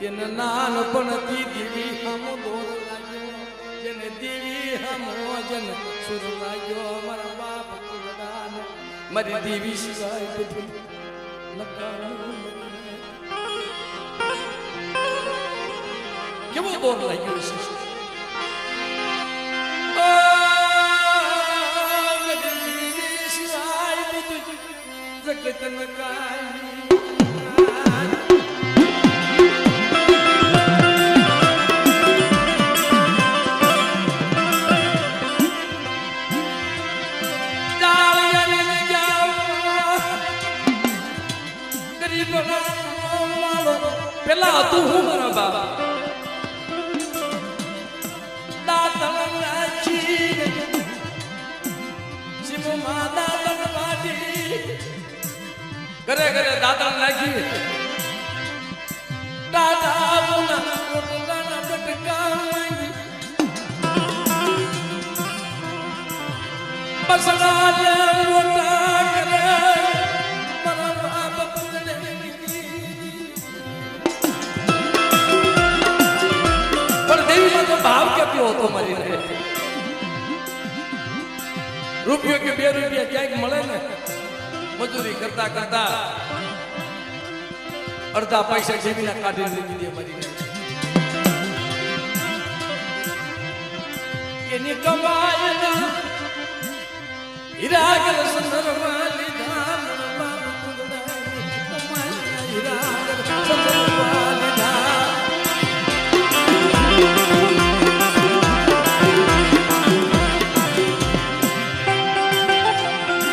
એને નાનપણથી દેવી હમો દોર લાગ્યો જેને દેવી હમો જન સુર લાગ્યો મારા બાપ કુલદાન મારી દેવી સિવાય બધું નકામું કેવો દોર લાગ્યો છે જગત નકામી પેલા તું હું મારા બાપ દાતણ નાચી શિવમાં દાતણ વાડી ઘરે ઘરે દાતણ નાખી દાદા બોલા પોતાના બટકા માંગી બસડા લે લોટા કરે મારા બાપ પૂજને ભાવ કેપ્યો હતો મારી રે રૂપિયો કે 2 રૂપિયા ક્યાંક મળે ને મજૂરી કરતા કરતા અડધા પૈસા જેવીના કાઢી લીધી દે મારી એની કમાય હીરા કર સંદર્ભમાં